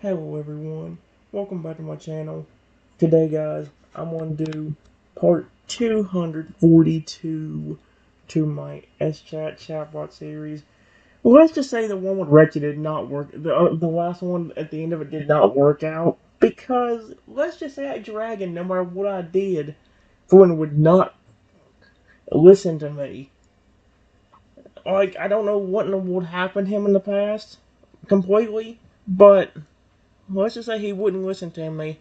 Hello everyone, welcome back to my channel. Today guys, I'm going to do part 242 to my SChat chatbot series. Well, let's just say the one with Rexy did not work. The last one at the end of it did not work out because let's just say that dragon, no matter what I did, for one would not listen to me. Like, I don't know what in the world happened to him in the past completely, but let's just say he wouldn't listen to me.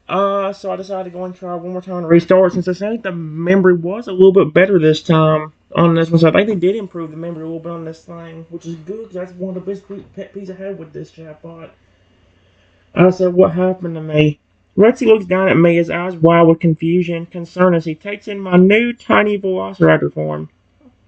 So I decided to go and try one more time and restart since I think the memory was a little bit better this time on this one. So I think they did improve the memory a little bit on this thing, which is good because that's one of the best pet peeves I had with this chatbot. I said, what happened to me? Rexy looks down at me, his eyes wide with confusion, concern as he takes in my new tiny velociraptor form.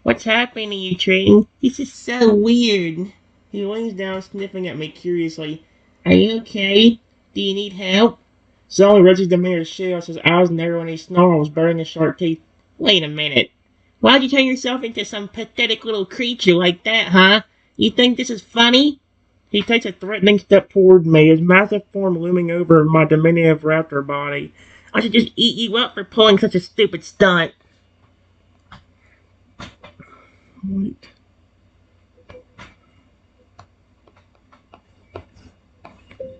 What's happening to you, Trenton? This is so weird. He leans down, sniffing at me curiously. Are you okay? Do you need help? Suddenly, Reggie's demeanor shifts, his eyes narrow and he snarls, baring his sharp teeth. Wait a minute. Why'd you turn yourself into some pathetic little creature like that, huh? You think this is funny? He takes a threatening step toward me, his massive form looming over my diminutive raptor body. I should just eat you up for pulling such a stupid stunt. Wait.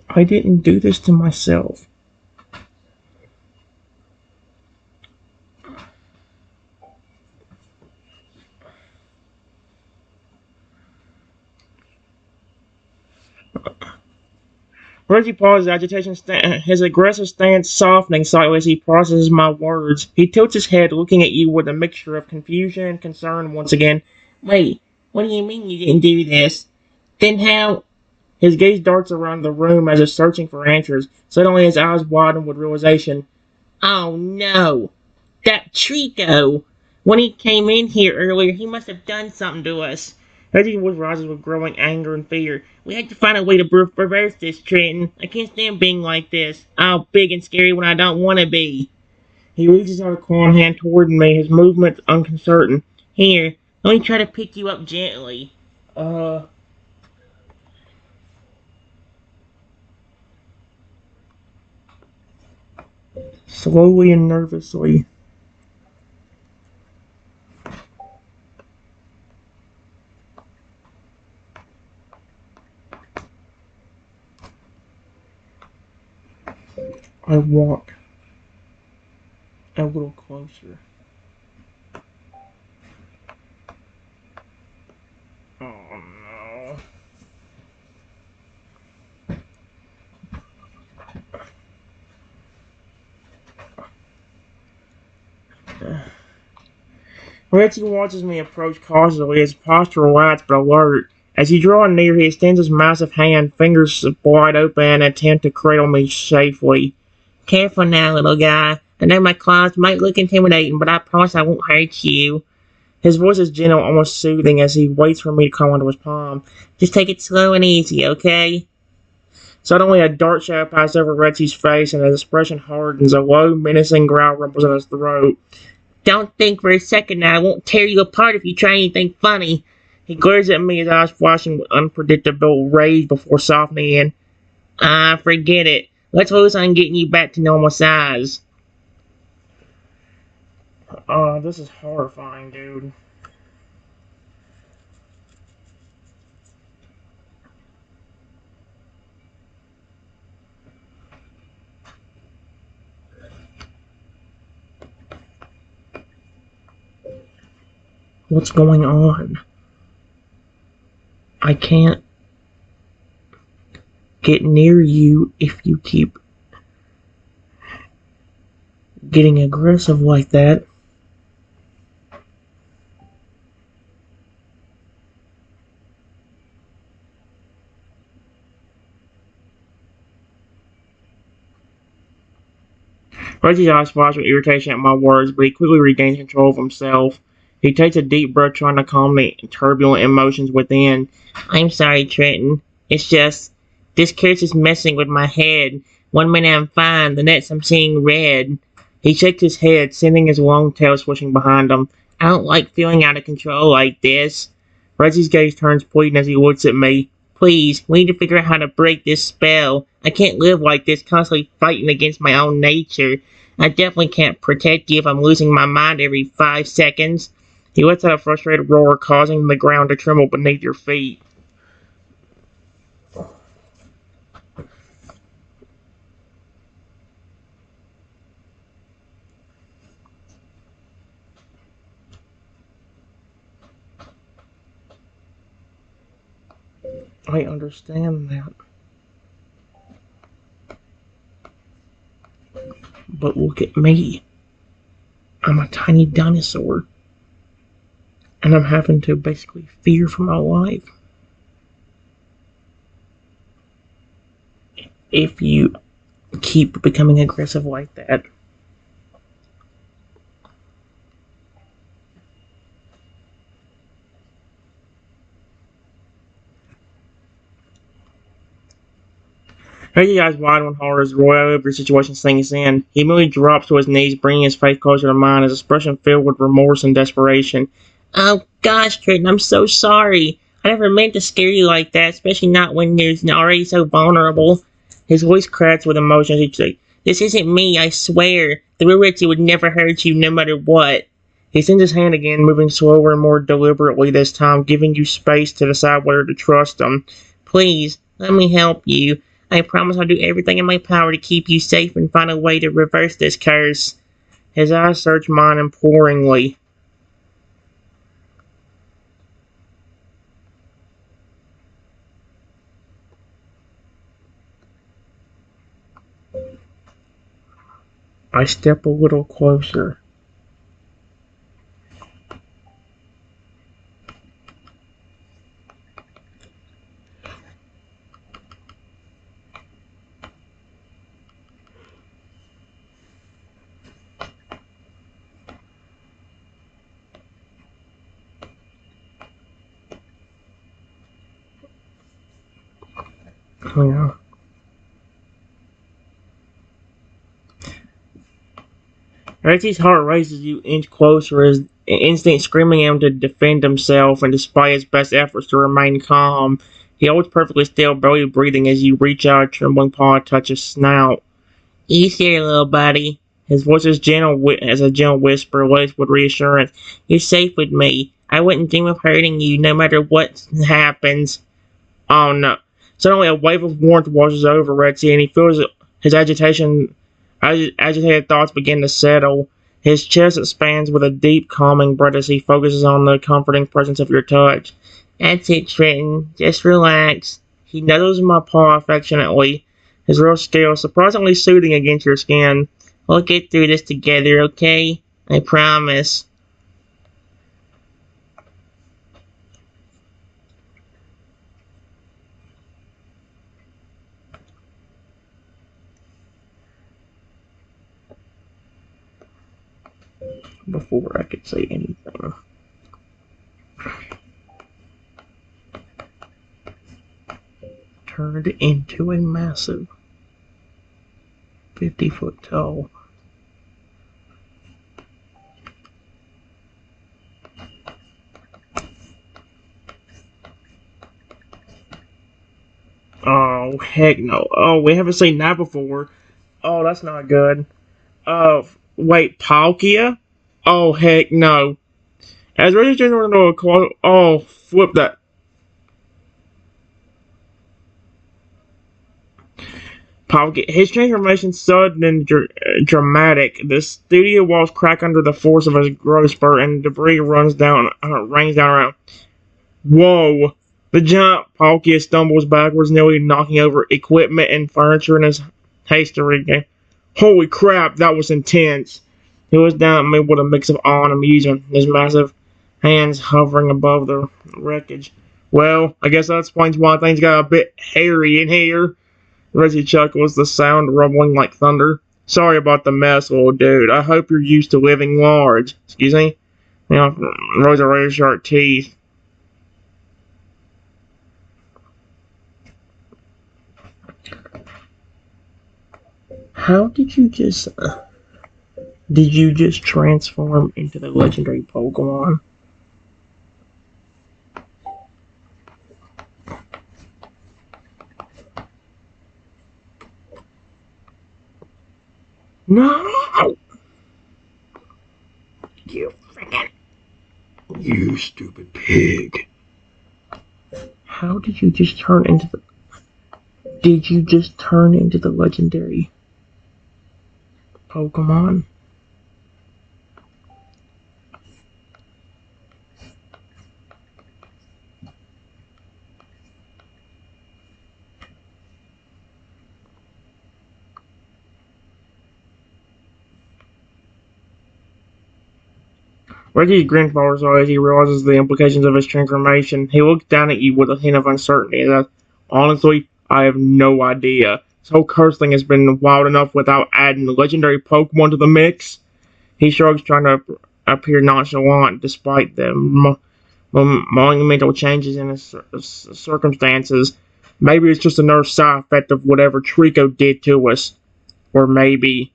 I didn't do this to myself. Reggie pauses, agitation his aggressive stance softening slightly as he processes my words. He tilts his head, looking at you with a mixture of confusion and concern once again. Wait, what do you mean you didn't do this? Then how? His gaze darts around the room as if searching for answers. Suddenly his eyes widen with realization. Oh no! That Trico! When he came in here earlier, he must have done something to us. Reggie's voice rises with growing anger and fear. We have to find a way to reverse this, Trenton. I can't stand being like this. All big and scary when I don't want to be. He reaches out a clawed hand toward me, his movement uncertain. Here, let me try to pick you up gently. Slowly and nervously. I walk a little closer. Oh no. Rexy watches me approach cautiously, his posture relaxed but alert. As he draws near, he extends his massive hand, fingers wide open, in an attempt to cradle me safely. Careful now, little guy. I know my claws might look intimidating, but I promise I won't hurt you. His voice is gentle, almost soothing, as he waits for me to come onto his palm. Just take it slow and easy, okay? Suddenly, a dark shadow passes over Rexy's face, and his expression hardens. A low, menacing growl rumbles in his throat. Don't think for a second that I won't tear you apart if you try anything funny. He glares at me, his eyes flashing with unpredictable rage before softening in. Forget it. Let's focus on getting you back to normal size. This is horrifying, dude. What's going on? I can't get near you if you keep getting aggressive like that. Reggie's eyes flash with irritation at my words, but he quickly regains control of himself. He takes a deep breath, trying to calm the turbulent emotions within. I'm sorry, Trenton. It's just, this curse is messing with my head. One minute I'm fine, the next I'm seeing red. He shakes his head, sending his long tail swishing behind him. I don't like feeling out of control like this. Reggie's gaze turns pleading as he looks at me. Please, we need to figure out how to break this spell. I can't live like this, constantly fighting against my own nature. I definitely can't protect you if I'm losing my mind every 5 seconds. He lets out a frustrated roar, causing the ground to tremble beneath your feet. I understand that. But look at me. I'm a tiny dinosaur. And I'm having to basically fear for my life. If you keep becoming aggressive like that. Rexy eyes wide when horror's royal over situation sinks in. He immediately drops to his knees, bringing his face closer to mine, his expression filled with remorse and desperation. Oh gosh, Triton, I'm so sorry. I never meant to scare you like that, especially not when you're already so vulnerable. His voice cracks with emotion as he says, "This isn't me, I swear. The real Rexy would never hurt you, no matter what." He sends his hand again, moving slower and more deliberately this time, giving you space to decide whether to trust him. Please, let me help you. I promise I'll do everything in my power to keep you safe and find a way to reverse this curse. His eyes search mine imploringly. I step a little closer. Yeah. Rexy's heart races you inch closer, his instinct screaming at him to defend himself, and despite his best efforts to remain calm, he holds perfectly still, barely breathing as you reach out a trembling paw to touch his snout. Easy here, little buddy. His voice is gentle as a gentle whisper, laced with reassurance. You're safe with me. I wouldn't dream of hurting you, no matter what happens. Oh no. Suddenly a wave of warmth washes over Rexy, and he feels his agitated thoughts begin to settle. His chest expands with a deep, calming breath as he focuses on the comforting presence of your touch. That's it, Trenton. Just relax. He nuzzles my paw affectionately, his rough scales surprisingly soothing against your skin. We'll get through this together, okay? I promise. Before I could say anything, turned into a massive 50-foot tall oh heck no. Oh, we haven't seen that before. Oh, that's not good. Wait, Palkia? Oh heck no. As registered into a call, oh flip that. Palkia. His transformation sudden and dramatic. The studio walls crack under the force of his growth spurt, and debris rains down around. Whoa! The giant Palkia stumbles backwards, nearly knocking over equipment and furniture in his haste to regain. Holy crap, that was intense! He was down at me with a mix of awe and amusement, his massive hands hovering above the wreckage. Well, I guess that explains why things got a bit hairy in here. Reggie chuckles, the sound rumbling like thunder. Sorry about the mess, little dude. I hope you're used to living large. Excuse me? You know, Rosa razor sharp teeth. How did you just... Did you just transform into the legendary Pokemon? No! You freaking. You stupid pig. How did you just turn into the. Did you just turn into the legendary Pokemon? Reggie's grin falls as he realizes the implications of his transformation. He looks down at you with a hint of uncertainty and says, honestly, I have no idea. This whole curse thing has been wild enough without adding the legendary Pokemon to the mix. He shrugs, trying to appear nonchalant despite the monumental changes in his circumstances. Maybe it's just another side effect of whatever Trico did to us. Or maybe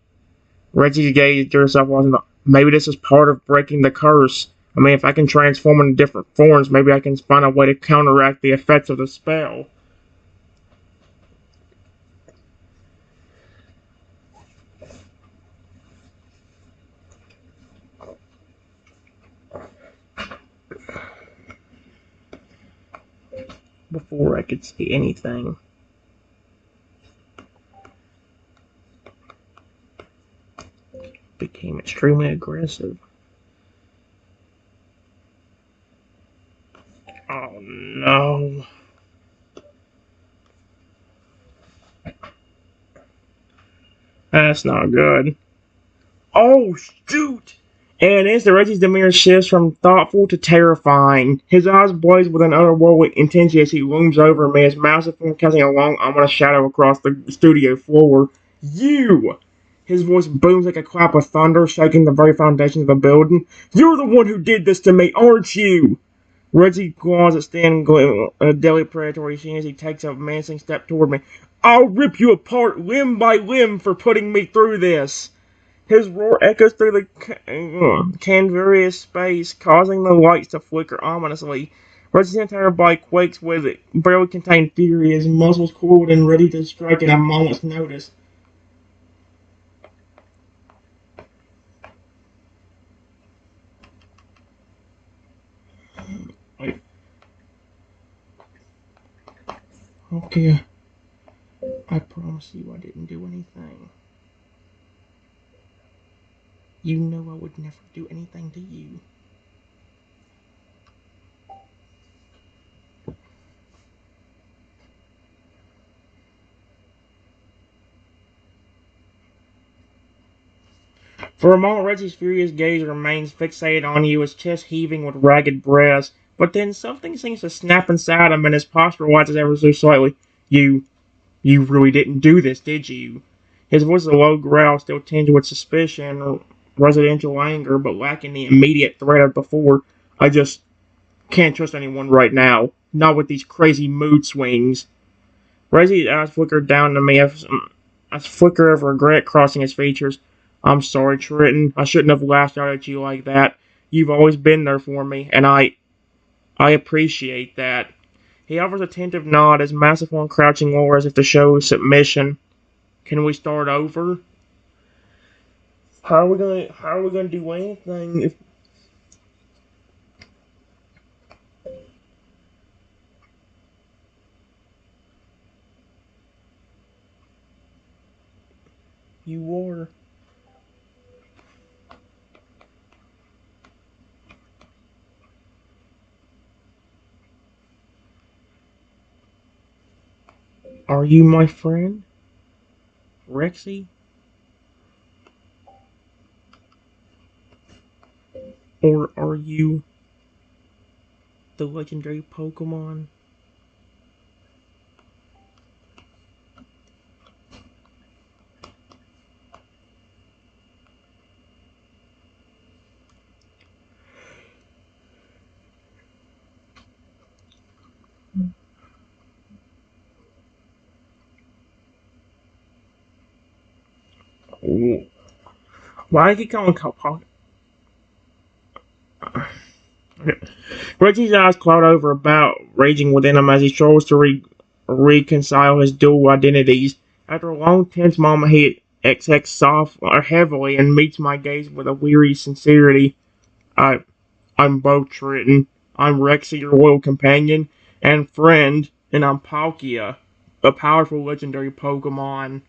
Reggie gazed to herself and thought, maybe this is part of breaking the curse. I mean, if I can transform into different forms, maybe I can find a way to counteract the effects of the spell. Before I could say anything, became extremely aggressive. Oh no. That's not good. Oh shoot! And instantly, Reggie's demeanor shifts from thoughtful to terrifying. His eyes blaze with an otherworldly intensity as he looms over me, his massive form casting a long, ominous shadow across the studio floor. You! His voice booms like a clap of thunder, shaking the very foundations of the building. You're the one who did this to me, aren't you? Reggie claws at Stan a deadly predatory sheen as he takes a menacing step toward me. I'll rip you apart limb by limb for putting me through this. His roar echoes through the canvas space, causing the lights to flicker ominously. Reggie's entire body quakes with it, barely contained fury, his muscles coiled and ready to strike at a moment's notice. Wait. Okay, I promise you I didn't do anything. You know I would never do anything to you. For a moment, Reggie's furious gaze remains fixated on you, his chest heaving with ragged breaths. But then something seems to snap inside him, and his posture rises ever so slightly. You really didn't do this, did you? His voice is a low growl, still tinged with suspicion or residential anger, but lacking the immediate threat of before. I just can't trust anyone right now. Not with these crazy mood swings. Reggie's eyes flickered down to me, a flicker of regret crossing his features. I'm sorry, Triton. I shouldn't have lashed out at you like that. You've always been there for me, and I appreciate that. He offers a tentative nod, his massive form crouching lower as if to show submission. Can we start over? How are we gonna do anything if you are? Are you my friend? Rexy? Or are you the legendary Pokemon? Why did he call him Pokemon? Reggie's eyes cloud over about, raging within him as he struggles to reconcile his dual identities. After a long, tense moment, he XX soft or heavily and meets my gaze with a weary sincerity. I, I'm both Triton. I'm Rexy, your loyal companion and friend, and I'm Palkia, a powerful legendary Pokemon.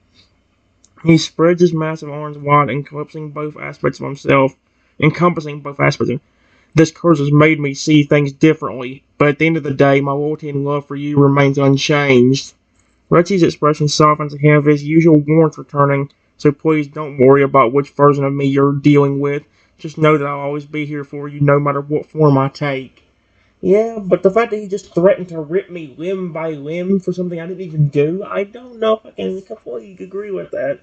He spreads his massive arms wide, encompassing both aspects of him. This curse has made me see things differently, but at the end of the day, my loyalty and love for you remains unchanged. Rexy's expression softens ahead of his usual warmth returning, so please don't worry about which version of me you're dealing with. Just know that I'll always be here for you no matter what form I take. Yeah, but the fact that he just threatened to rip me limb by limb for something I didn't even do, I don't know if I can completely agree with that.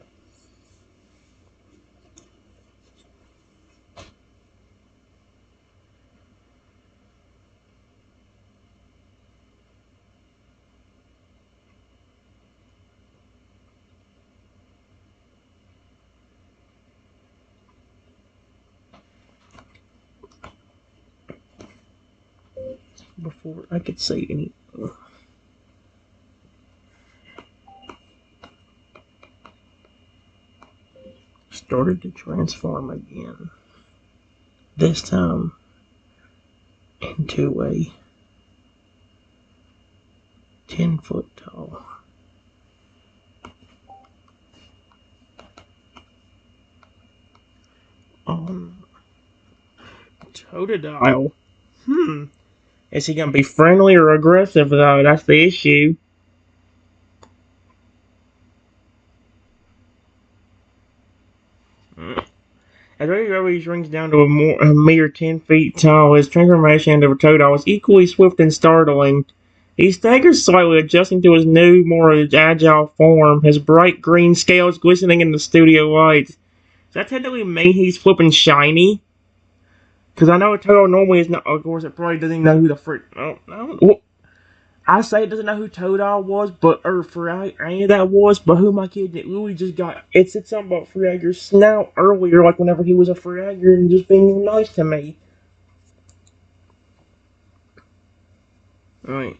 Before I could say any. Started to transform again. This time into a 10-foot tall. On Totodile. Is he gonna be friendly or aggressive though? That's the issue. As Rexy shrinks down to a mere 10 feet tall, his transformation into a Totodile is equally swift and startling. He staggers slightly, adjusting to his new, more agile form, his bright green scales glistening in the studio lights. Does that technically mean he's flipping shiny? Because I know a Totodile normally is not. Of course, it probably doesn't even know who the frick. Well, I say it doesn't know who Totodile was, but or for any of that was, but who my kid did. Louis just got. It said something about Freyager's snout earlier, like whenever he was a Freyager and just being nice to me. Alright.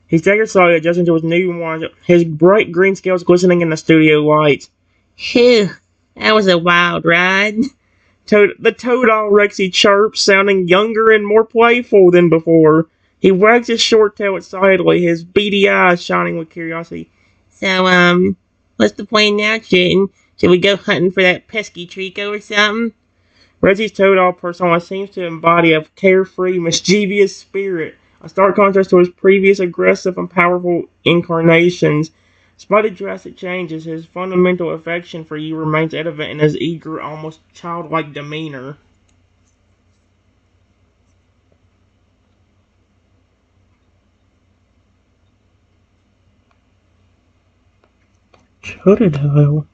He staggered slowly, adjusting to his new one, his bright green scales glistening in the studio lights. Phew, that was a wild ride. The Totodile Rexy chirps, sounding younger and more playful than before. He wags his short tail excitedly, his beady eyes shining with curiosity. So, what's the plan now, Chitten? Should we go hunting for that pesky Trico or something? Rexy's Totodile persona seems to embody a carefree, mischievous spirit, a stark contrast to his previous aggressive and powerful incarnations. Despite the drastic changes, his fundamental affection for you remains evident in his eager, almost childlike demeanor. Totodile.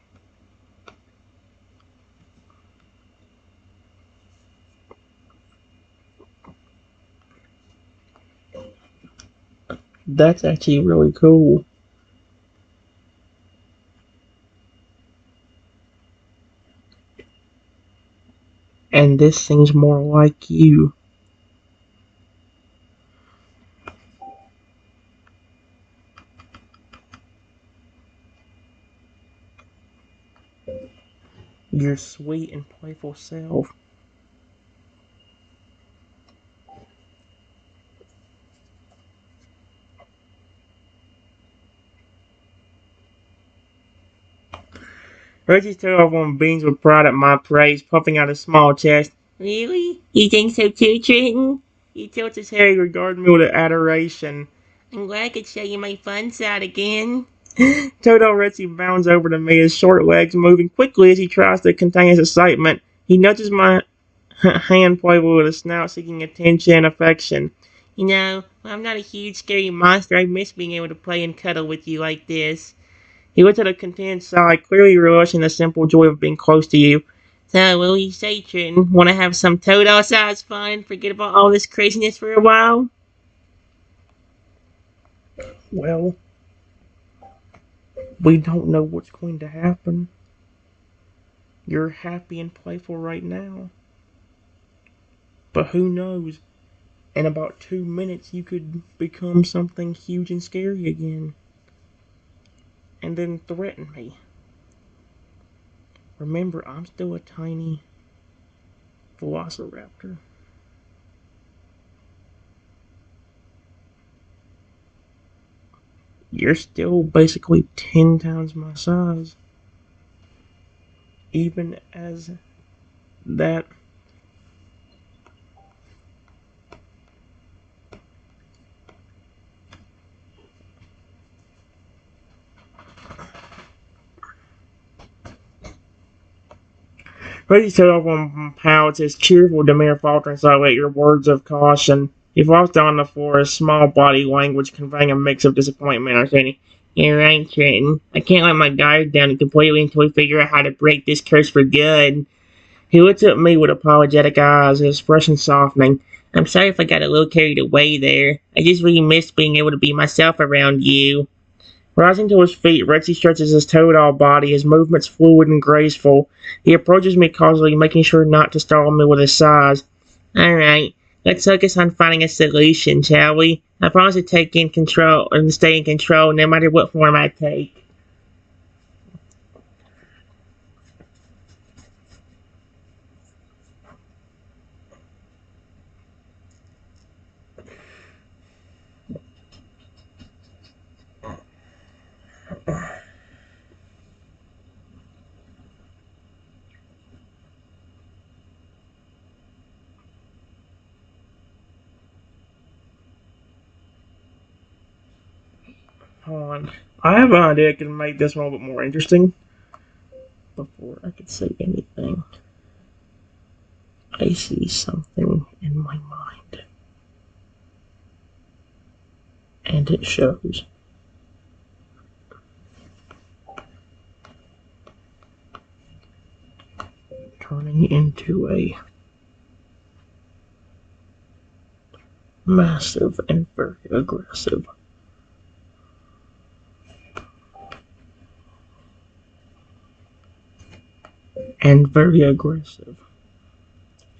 That's actually really cool. And this seems more like you. Your sweet and playful self. Rexy's telephone beams with pride at my praise, puffing out his small chest. Really? You think so too, Trenton? He tilts his head, regarding me with adoration. I'm glad I could show you my fun side again. Toto Rexy bounds over to me, his short legs moving quickly as he tries to contain his excitement. He nudges my hand playfully with a snout, seeking attention and affection. You know, I'm not a huge, scary monster. I miss being able to play and cuddle with you like this. He went to the content side, clearly relishing the simple joy of being close to you. So, what will you say, Trenton? Want to have some Totodile-sized fun and forget about all this craziness for a while? Well, we don't know what's going to happen. You're happy and playful right now. But who knows? In about 2 minutes, you could become something huge and scary again. And then threaten me. Remember, I'm still a tiny velociraptor. You're still basically 10 times my size. Even as that. Rexy set off on pouts, his cheerful demeanor faltering slightly at your words of caution. He flopped on the floor, his small body language conveying a mix of disappointment and understanding. You're right, Trenton. I can't let my guard down completely until we figure out how to break this curse for good. He looked at me with apologetic eyes, his expression softening. I'm sorry if I got a little carried away there. I just really missed being able to be myself around you. Rising to his feet, Rexy stretches his toad-all body, his movements fluid and graceful. He approaches me cautiously, making sure not to startle me with his sighs. Alright, let's focus on finding a solution, shall we? I promise to take in control and stay in control no matter what form I take. Hold on. I have an idea that can make this one a little bit more interesting. Before I could say anything, I see something in my mind. And it shows. Turning into a massive and very aggressive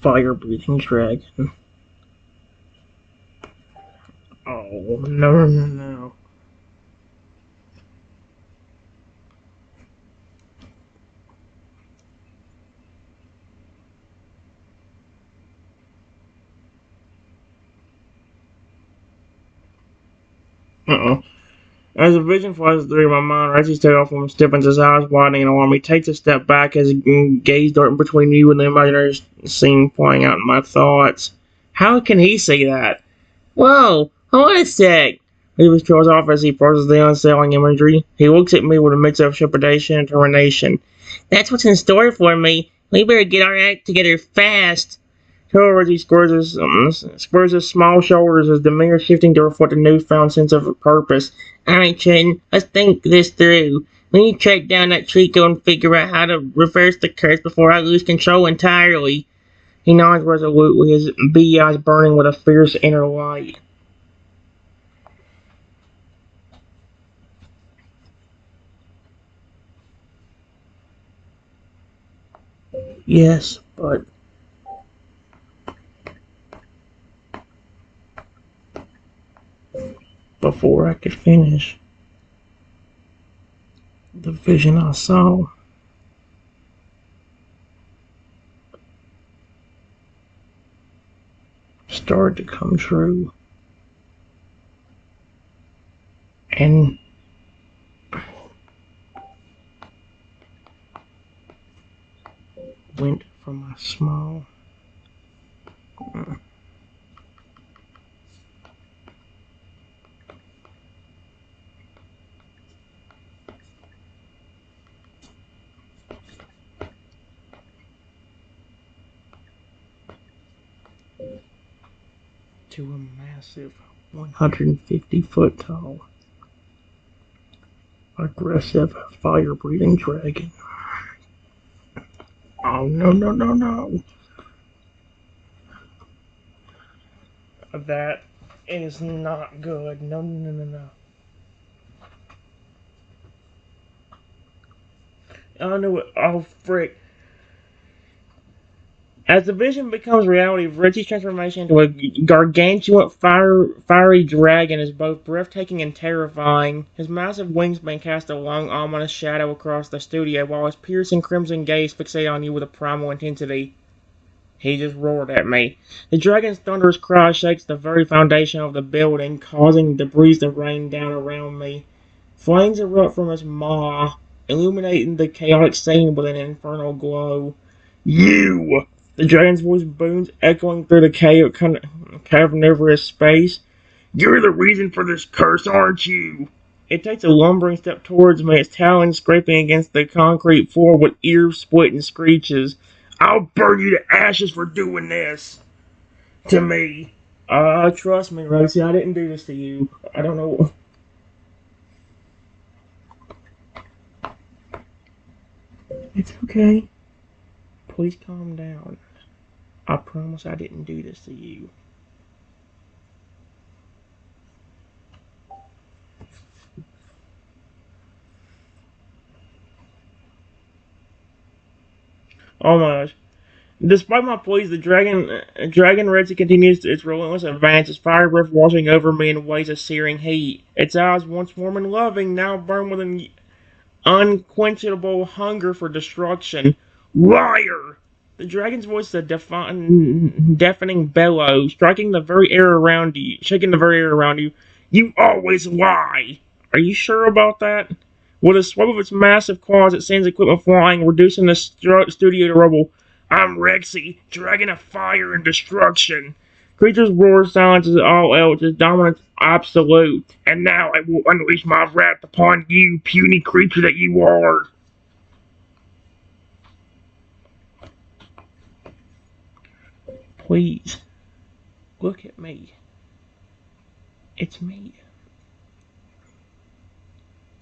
fire-breathing dragon. Oh, no, no, no. Uh-oh. As a vision flashes through my mind, Rexy stares off from stiffens, his eyes widening in alarm. He takes a step back as he gaze darting between you and the imaginary scene playing out in my thoughts. How can he see that? Whoa, hold a sec. He withdraws off as he processes the unsettling imagery. He looks at me with a mix of trepidation and determination. That's what's in store for me. We better get our act together fast. However, he squares his small shoulders, his demeanor shifting to reflect a newfound sense of purpose. Alright, Chen, let's think this through. We need to track down that Trico and figure out how to reverse the curse before I lose control entirely. He nods resolutely, his beady eyes burning with a fierce inner light. Yes, but before I could finish, the vision I saw started to come true. And went from a small 2 a massive 150-foot tall, aggressive, fire-breathing dragon. Oh, no, no, no, no. That is not good. No, no, no, no. I knew it. Oh, frick. As the vision becomes reality, Rexy's transformation into a gargantuan fiery dragon is both breathtaking and terrifying. His massive wingspan cast a long, ominous shadow across the studio, while his piercing crimson gaze fixated on you with a primal intensity. He just roared at me. The dragon's thunderous cry shakes the very foundation of the building, causing debris to rain down around me. Flames erupt from its maw, illuminating the chaotic scene with an infernal glow. You! The dragon's voice booms, echoing through the cavernous space. You're the reason for this curse, aren't you? It takes a lumbering step towards me, its talons scraping against the concrete floor with ear-splitting screeches. I'll burn you to ashes for doing this to me. Trust me, Rexy, I didn't do this to you. I don't know. It's okay. Please calm down. I promise I didn't do this to you. Oh my gosh. Despite my pleas, the Dragon Rexy continues its relentless advance, its fire breath washing over me in waves of searing heat. Its eyes, once warm and loving, now burn with an unquenchable hunger for destruction. Liar! The dragon's voice is a deafening bellow, striking the very air around you, shaking the very air around you. You always lie! Are you sure about that? With a swipe of its massive claws, it sends equipment flying, reducing the studio to rubble. I'm Rexy, dragon of fire and destruction. Creature's roar silences all else, its dominance absolute. And now I will unleash my wrath upon you, puny creature that you are. Please, look at me. It's me.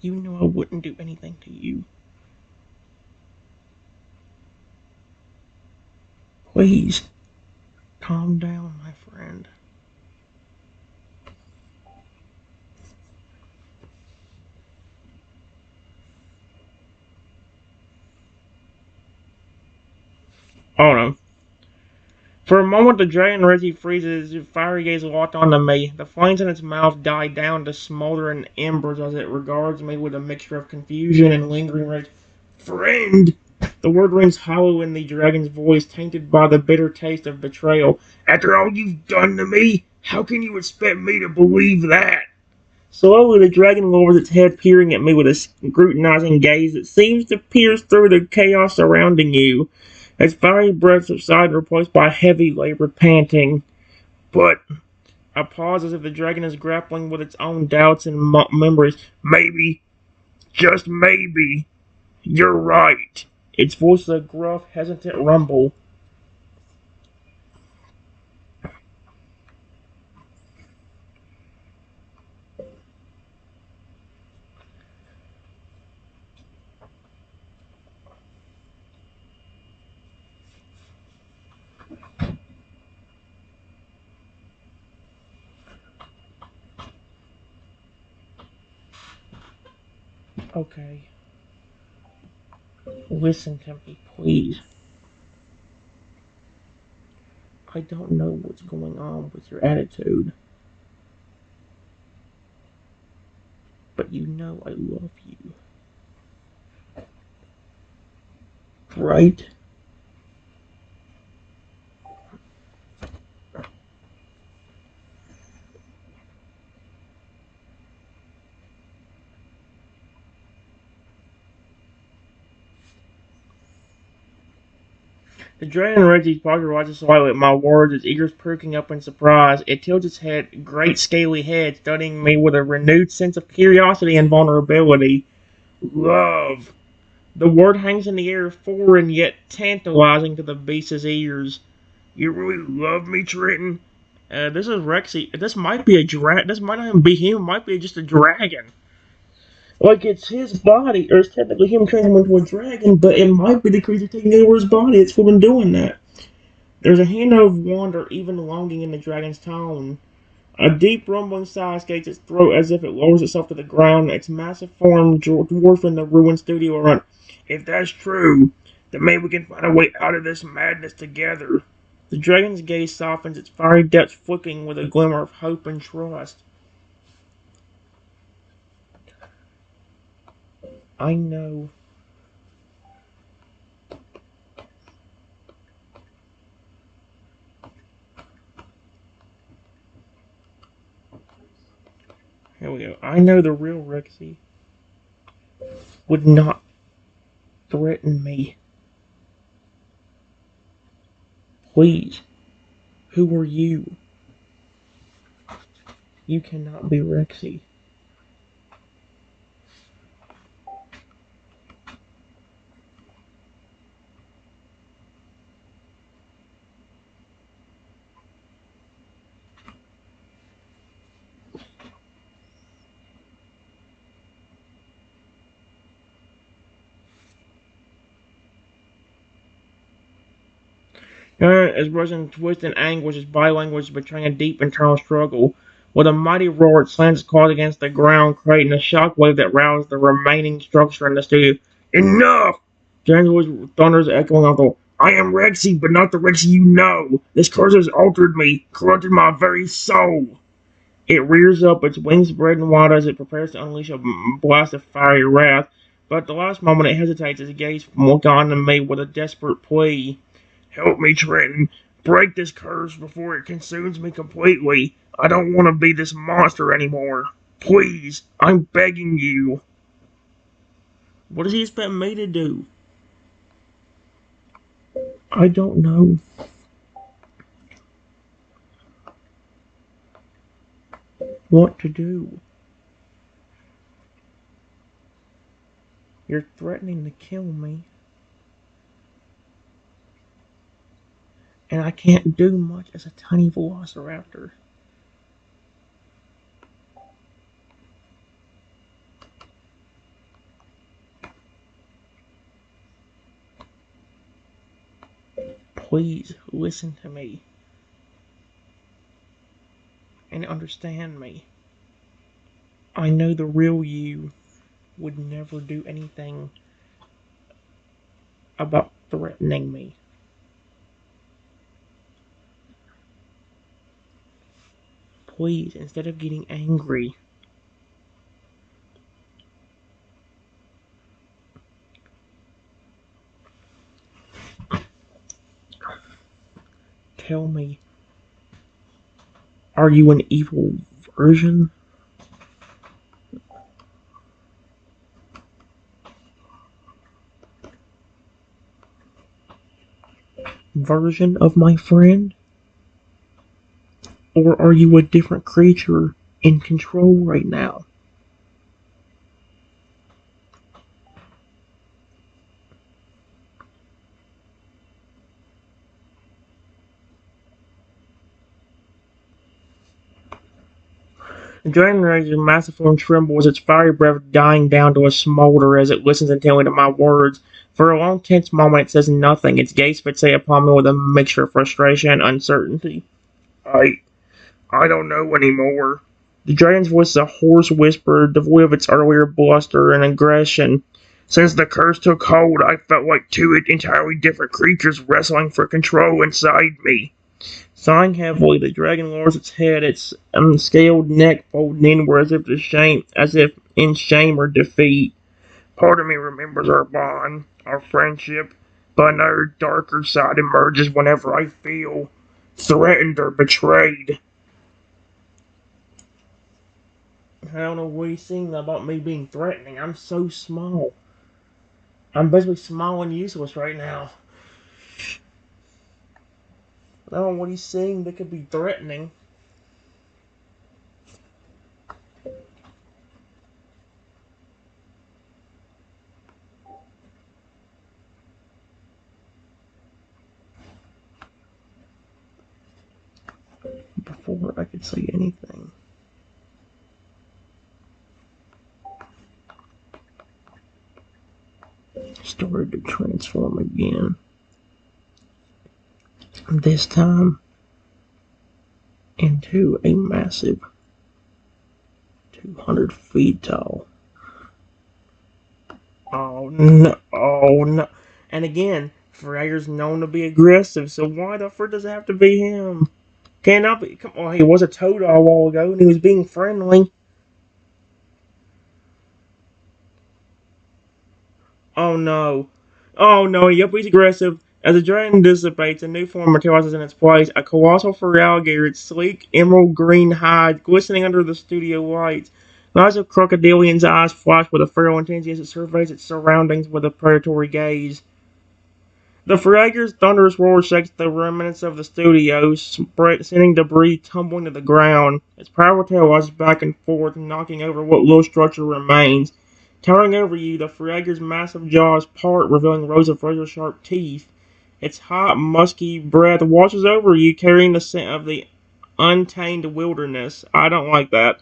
You know I wouldn't do anything to you. Please, calm down, my friend. Oh no. For a moment, the dragon Rexy freezes, its fiery gaze locked onto me. The flames in its mouth die down to smoldering embers as it regards me with a mixture of confusion and lingering rage. Friend! The word rings hollow in the dragon's voice, tainted by the bitter taste of betrayal. After all you've done to me, how can you expect me to believe that? Slowly, the dragon lowers its head, peering at me with a scrutinizing gaze that seems to pierce through the chaos surrounding you. Its fiery breath subsides, replaced by heavy, labored panting. But I pause as if the dragon is grappling with its own doubts and memories. Maybe, just maybe, you're right. Its voice is a gruff, hesitant rumble. Okay, listen to me, please. I don't know what's going on with your attitude, but you know I love you. Right? The dragon Reggie's posture rises slightly at my words, its ears perking up in surprise. It tilts its head, great scaly head, studying me with a renewed sense of curiosity and vulnerability. Love. The word hangs in the air, foreign yet tantalizing to the beast's ears. You really love me, Trenton? This is Rexy. This might be a This might not even be him. It might be just a dragon. Like it's his body, or it's technically him turning him into a dragon, but it might be the creature taking over his body. It's been doing that. There's a hint of wonder, even longing in the dragon's tone. A deep rumbling sigh escapes its throat as if it lowers itself to the ground, its massive form dwarfing the ruined studio around. If that's true, Then maybe we can find a way out of this madness together. The dragon's gaze softens, its fiery depths flickering with a glimmer of hope and trust. I know. Here we go. I know the real Rexy would not threaten me. Please. Who are you? You cannot be Rexy. As Russian twist in anguish, his body language betraying a deep internal struggle. With a mighty roar, it slams its claws against the ground, creating a shockwave that roused the remaining structure in the studio. Enough! James' voice thunders, echoing off the I am Rexy, but not the Rexy you know. This curse has altered me, corrupted my very soul. It rears up, its wings spread and wide as it prepares to unleash a blast of fiery wrath. But at the last moment, it hesitates, its gaze looking on me with a desperate plea. Help me, Trenton. Break this curse before it consumes me completely. I don't want to be this monster anymore. Please, I'm begging you. What does he expect me to do? I don't know. What to do. You're threatening to kill me. And I can't do much as a tiny velociraptor. Please listen to me and understand me. I know the real you would never do anything about threatening me. Please, instead of getting angry, tell me, are you an evil version? Version of my friend? Or are you a different creature in control right now? The dragon raises a massive form trembles, its fiery breath dying down to a smolder as it listens intently to my words. For a long tense moment it says nothing, its gaze fixated upon me with a mixture of frustration and uncertainty. I don't know anymore. The dragon's voice is a hoarse whisper, devoid of its earlier bluster and aggression. Since the curse took hold, I felt like two entirely different creatures wrestling for control inside me. Sighing heavily, the dragon lowers its head, its unscaled neck folded inward as if in shame or defeat. Part of me remembers our bond, our friendship, but another darker side emerges whenever I feel threatened or betrayed. I don't know what he's saying about me being threatening. I'm so small. I'm basically small and useless right now. I don't know what he's saying that could be threatening. Before I could say anything. Started to transform again. This time into a massive 200 feet tall. Oh no, oh no. And again, Freya's known to be aggressive, so why the frick does it have to be him? Cannot be. Come on, he was a toad a while ago, and he was being friendly. Oh no. Oh no, yep, he's aggressive. As the dragon dissipates, a new form materializes in its place. A colossal fur alligator, its sleek emerald green hide glistening under the studio lights. Lots of crocodilian's eyes flash with a feral intensity as it surveys its surroundings with a predatory gaze. The fragger's thunderous roar shakes the remnants of the studio, sending debris tumbling to the ground. Its powerful tail lashes back and forth, knocking over what little structure remains. Towering over you, the fragger's massive jaws part, revealing rows of razor-sharp teeth. Its hot, musky breath washes over you, carrying the scent of the untamed wilderness. I don't like that.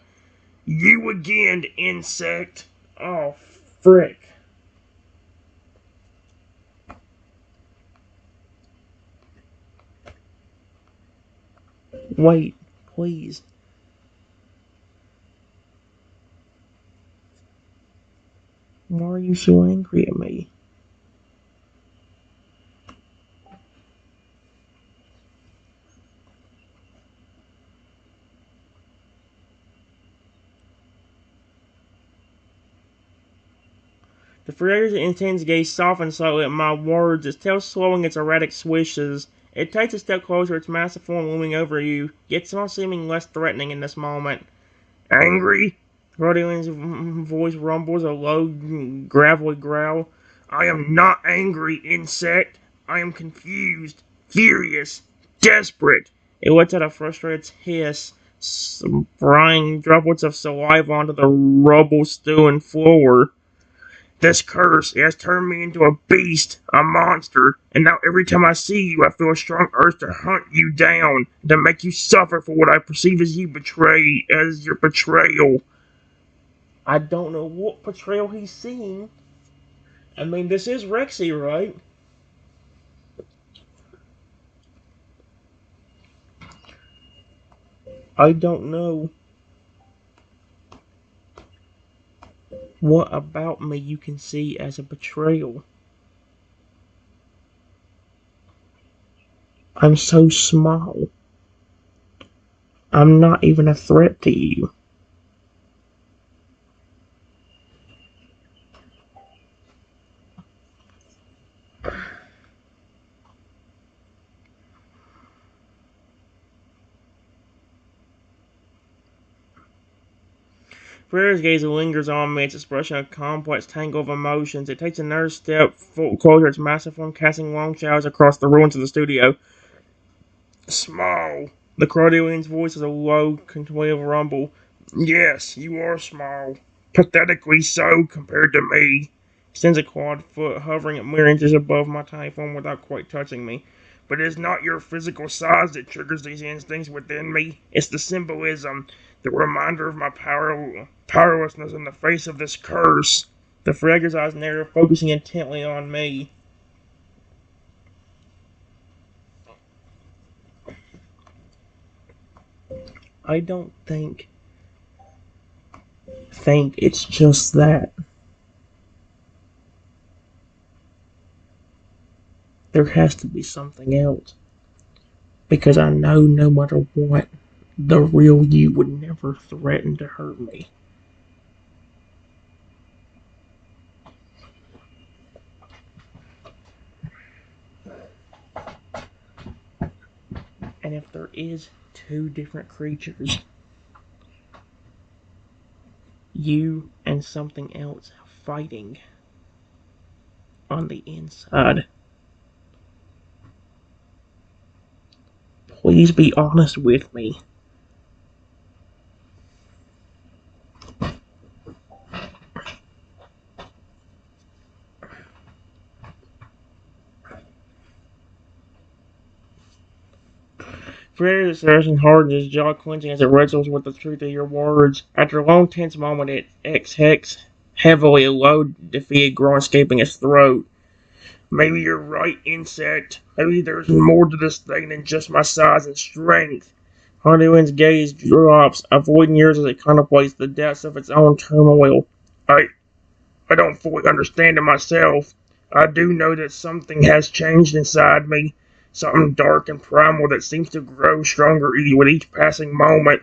You again, insect. Oh, frick. Wait, please. Why are you so angry at me? The Freya's intense gaze softens slightly at my words, its tail slowing its erratic swishes. It takes a step closer, its massive form looming over you, yet somehow seeming less threatening in this moment. Angry? Rodian's voice rumbles a low, gravelly growl. I am not angry, insect. I am confused, furious, desperate. It lets out a frustrated hiss, spraying droplets of saliva onto the rubble stewing floor. This curse has turned me into a beast, a monster, and now every time I see you, I feel a strong urge to hunt you down, to make you suffer for what I perceive as your betrayal. I don't know what betrayal he's seeing. I mean, this is Rexy, right? I don't know what about me you can see as a betrayal. I'm so small. I'm not even a threat to you. Freya's gaze lingers on me, its expression a complex tangle of emotions. It takes another step closer, its massive form casting long shadows across the ruins of the studio. Small. The Crocodile's voice is a low, contemplative rumble. Yes, you are small. Pathetically so compared to me. He sends a clawed foot, hovering at mere inches above my tiny form without quite touching me. But it is not your physical size that triggers these instincts within me. It's the symbolism, the reminder of my powerlessness in the face of this curse. The fragger's eyes narrow, focusing intently on me. I don't think it's just that. There has to be something else. Because I know no matter what, the real you would never threaten to hurt me. And if there is two different creatures, you and something else fighting on the inside, please be honest with me. Freya's expression hardens, his jaw clenching as it wrestles with the truth of your words. After a long tense moment, it exhales heavily, a low, defeated groan escaping his throat. Maybe you're right, insect. Maybe there's more to this thing than just my size and strength. Hardywan's gaze drops, avoiding yours as it contemplates the depths of its own turmoil. I don't fully understand it myself. I do know that something has changed inside me, something dark and primal that seems to grow stronger with each passing moment.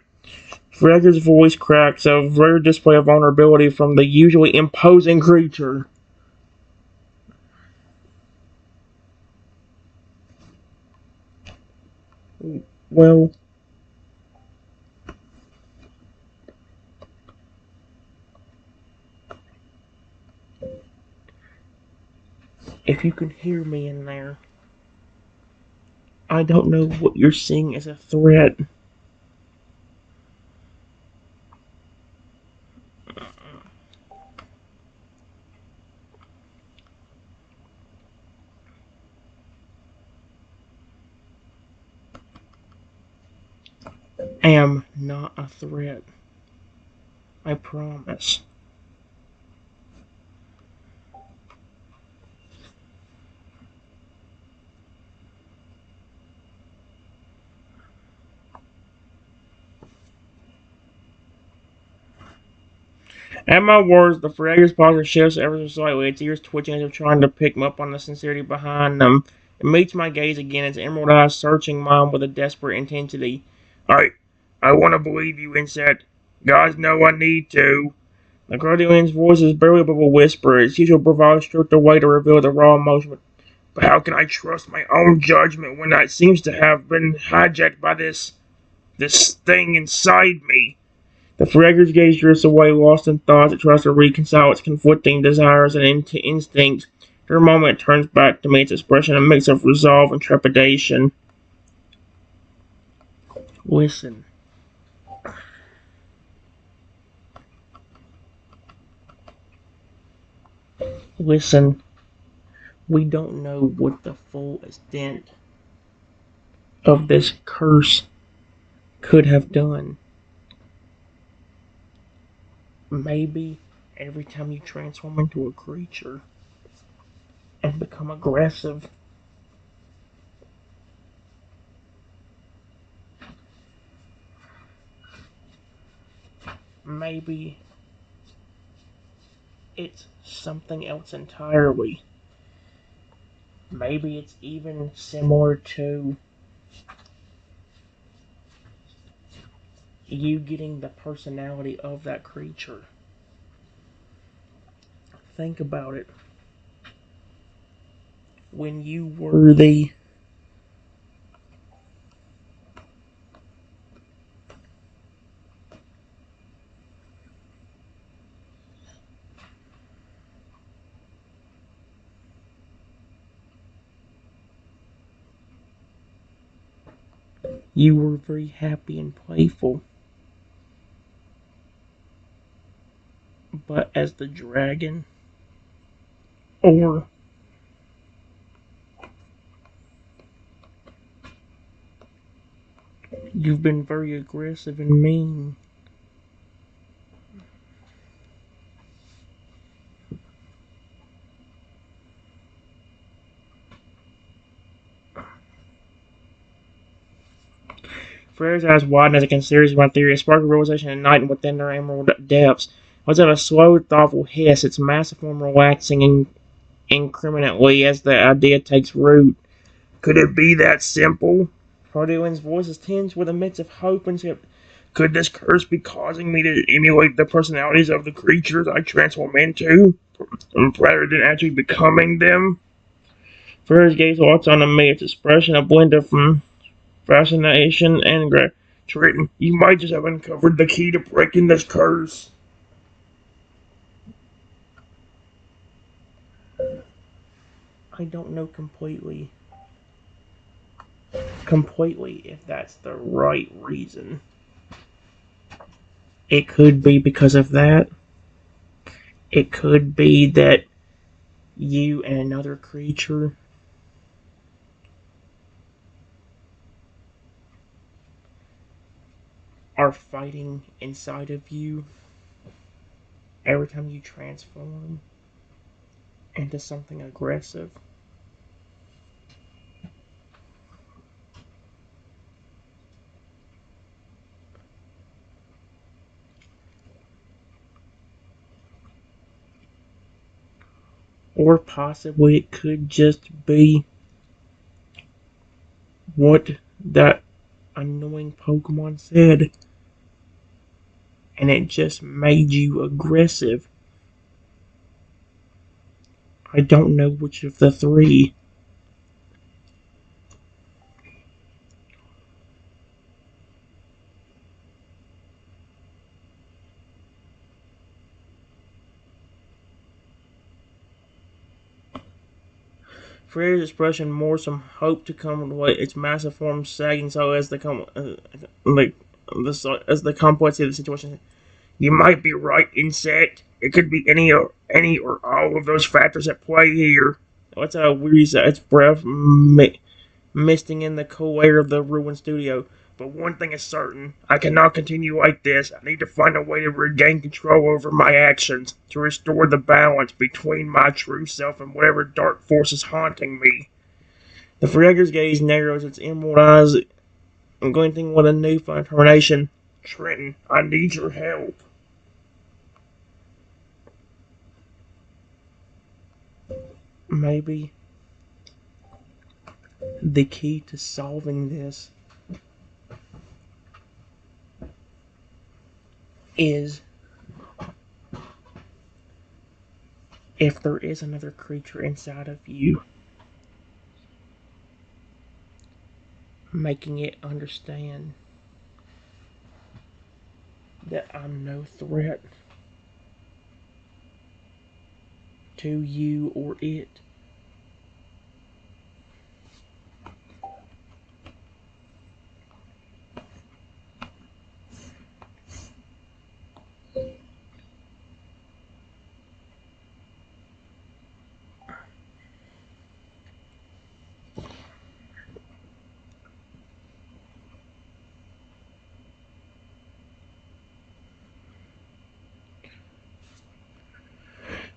Gregor's voice cracks, a rare display of vulnerability from the usually imposing creature. Well, if you can hear me in there, I don't know what you're seeing as a threat. I am not a threat. I promise. At my words, the Fragger's posture shifts ever so slightly, its ears twitching as if trying to pick up on the sincerity behind them. It meets my gaze again, its emerald eyes searching mine with a desperate intensity. I want to believe you, Insect. Guys know I need to. The Guardian's voice is barely above a whisper, its usual bravado stripped away to reveal the raw emotion. But how can I trust my own judgment when it seems to have been hijacked by this thing inside me? The Fragger's gaze drifts away, lost in thoughts. It tries to reconcile its conflicting desires and instincts. For a moment, it turns back to me, its expression a mix of resolve and trepidation. Listen. Listen. We don't know what the full extent of this curse could have done. Maybe every time you transform into a creature and become aggressive, maybe it's something else entirely. Maybe it's even similar to you getting the personality of that creature. Think about it. When you were you were very happy and playful, but as the dragon, or you've been very aggressive and mean. Frere's eyes widen as he considers my theory, a spark of realization igniting within their emerald depths. Was it a slow, thoughtful hiss, its massive form relaxing incriminately as the idea takes root? Could it be that simple? Frodelin's voice is tinged with a mix of hope and skepticism. Could this curse be causing me to emulate the personalities of the creatures I transform into, rather than actually becoming them? Frere's gaze locks on me, its expression a blend of fascination and regret. Triton, you might just have uncovered the key to breaking this curse. I don't know completely if that's the right reason. It could be because of that. It could be that you and another creature are fighting inside of you every time you transform into something aggressive. Or possibly it could just be what that annoying Pokemon said, and it just made you aggressive. I don't know which of the three. Freya's expression more some hope to come to its massive form sagging so as like as the complexity of the situation. You might be right, Insect. It could be any or all of those factors at play here. What's a wheeze its breath misting in the cool air of the ruined studio. But one thing is certain, I cannot continue like this. I need to find a way to regain control over my actions, to restore the balance between my true self and whatever dark force is haunting me. The Freya's gaze narrows, its emerald eyes glinting with a newfound determination. Trenton, I need your help. Maybe the key to solving this is if there is another creature inside of you, making it understand that I'm no threat to you or it.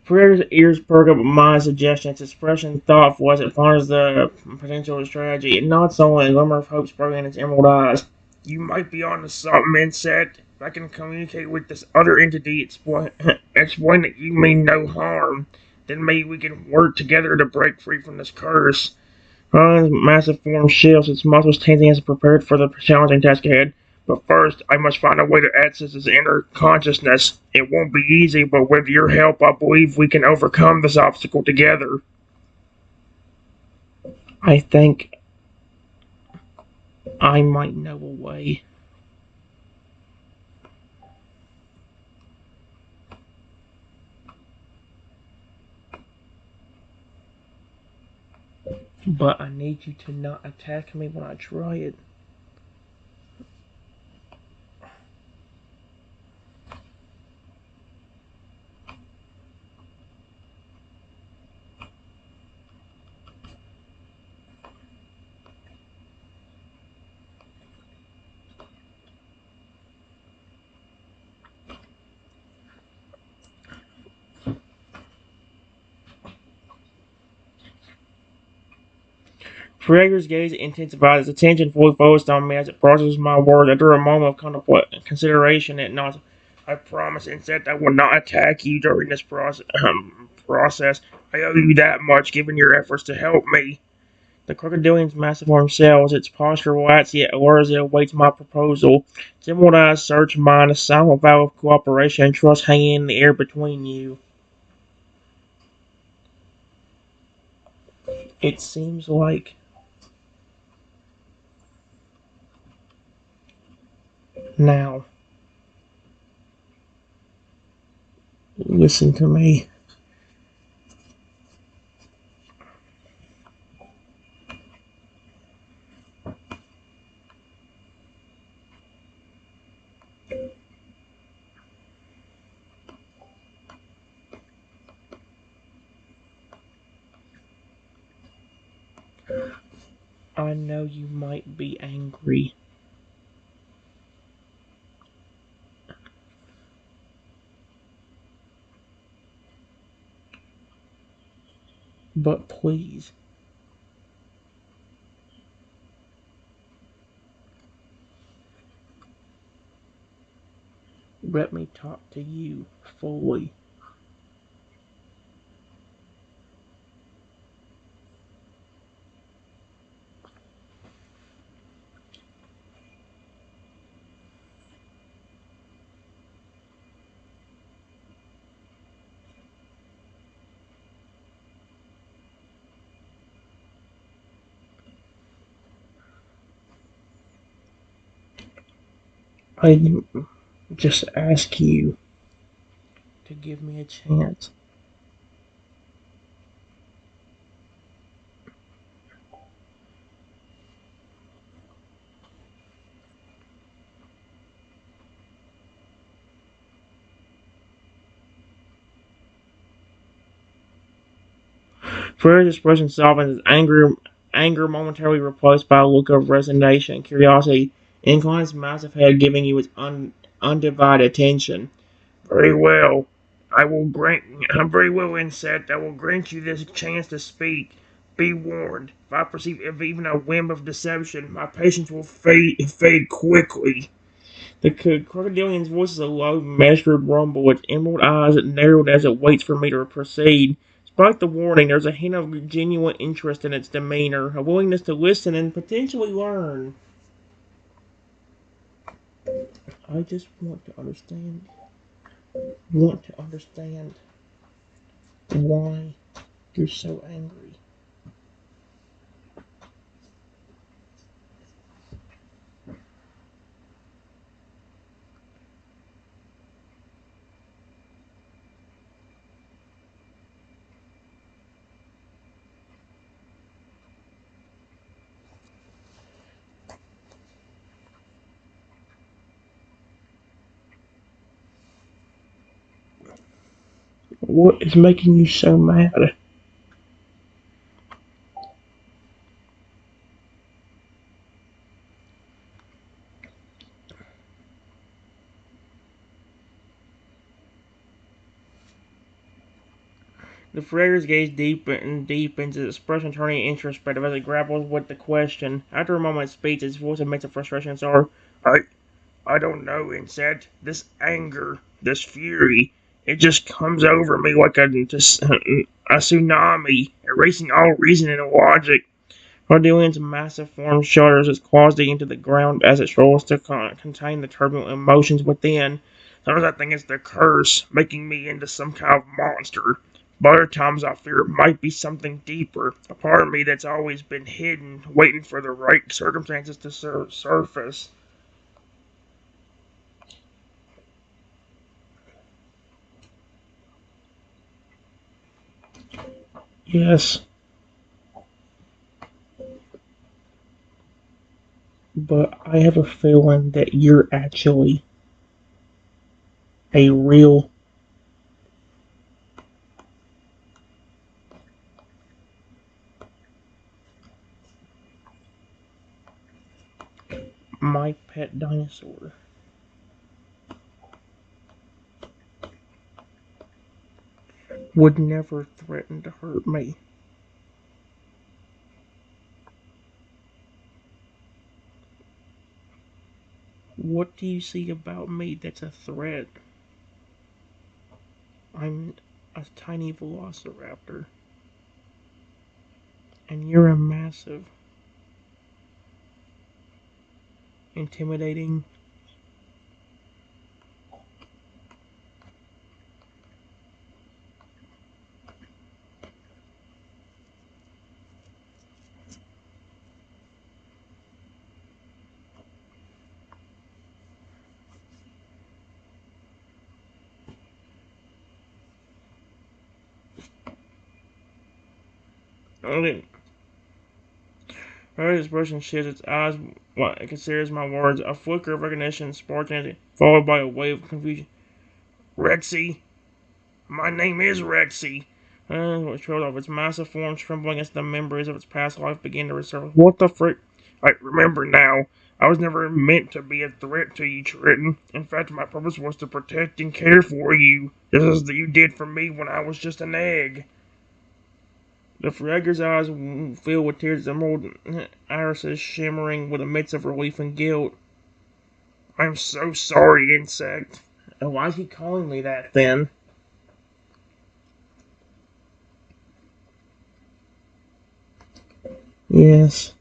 Freya's ears perk up at my suggestion. Its expression thoughtful as it ponders the potential of the strategy. It nods only, a glimmer of hope sparkling in its emerald eyes. You might be on to something, Insect. If I can communicate with this other entity, explain that you mean no harm, then maybe we can work together to break free from this curse. Ron's massive form shifts, its muscles tensing as it prepared for the challenging task ahead. But first, I must find a way to access his inner consciousness. It won't be easy, but with your help, I believe we can overcome this obstacle together. I think I might know a way. But I need you to not attack me when I try it. Prager's gaze intensified, his attention fully focused on me as it processes my words. After a moment of consideration, it nods. I promise, Insect, I will not attack you during this process. I owe you that much, given your efforts to help me. The crocodilian's massive arm sells, its posture relaxed yet alert as it awaits my proposal. Its emerald eyes search mine, a silent vow of cooperation and trust hanging in the air between you. It seems like now. Listen to me. I know you might be angry, but please, let me talk to you fully. I just ask you to give me a chance. Freya's expression softens as anger momentarily replaced by a look of resignation and curiosity. Inclines massive head, giving you its undivided attention. Very well. I'm very well, Insect. I will grant you this chance to speak. Be warned. If I perceive even a whim of deception, my patience will fade quickly. The crocodilian's voice is a low, measured rumble, its emerald eyes narrowed as it waits for me to proceed. Despite the warning, there's a hint of genuine interest in its demeanor, a willingness to listen and potentially learn. I just want to understand why you're so angry. What is making you so mad? The Freyr's gaze deepens, his expression turning introspective as he grapples with the question. After a moment of speech, his voice admits of frustration and sorrow. I, I don't know, Insect. This anger, this fury, it just comes over me like a tsunami, erasing all reason and logic. Cordelian's massive form shudders, its claws dig into the ground as it struggles to contain the turbulent emotions within. Sometimes I think it's the curse, making me into some kind of monster. But other times I fear it might be something deeper, a part of me that's always been hidden, waiting for the right circumstances to surface. Yes, but I have a feeling that you're actually a real my pet dinosaur. Would never threaten to hurt me. What do you see about me that's a threat? I'm a tiny velociraptor, and you're a massive, intimidating. Her expression shifts, its eyes what it considers my words. A flicker of recognition sparks in it, followed by a wave of confusion. Rexy, my name is Rexy. It trailed off, its massive form trembling as the memories of its past life began to resurface. What the frick? I remember now. I was never meant to be a threat to you, Triton. In fact, my purpose was to protect and care for you, just as you did for me when I was just an egg. The Fragger's eyes filled with tears, emerald irises shimmering with a mix of relief and guilt. I'm so sorry, Insect. And why is he calling me that then? Yes,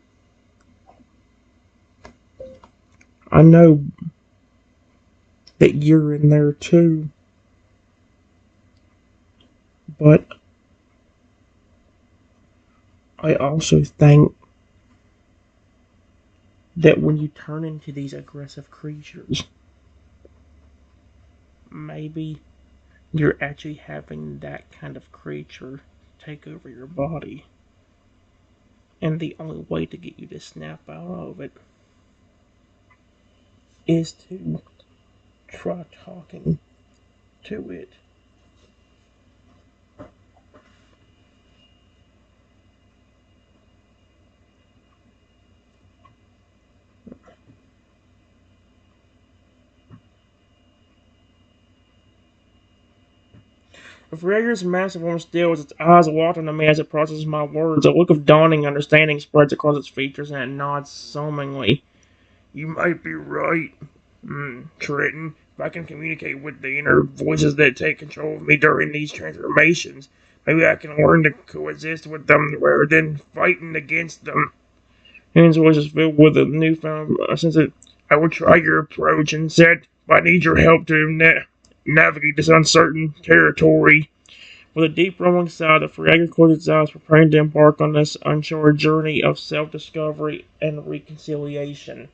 I know that you're in there too, but I also think that when you turn into these aggressive creatures, maybe you're actually having that kind of creature take over your body. And the only way to get you to snap out of it is to try talking to it. If Rager's massive form stills, its eyes locked onto me as it processes my words. A look of dawning understanding spreads across its features, and it nods solemnly. You might be right, Triton. If I can communicate with the inner voices that take control of me during these transformations, maybe I can learn to coexist with them rather than fighting against them. His voice is filled with a newfound sense that I will try your approach and said, I need your help to navigate this uncertain territory. With a deep rumbling sigh, the Freyager closed its eyes, preparing to embark on this unsure journey of self-discovery and reconciliation.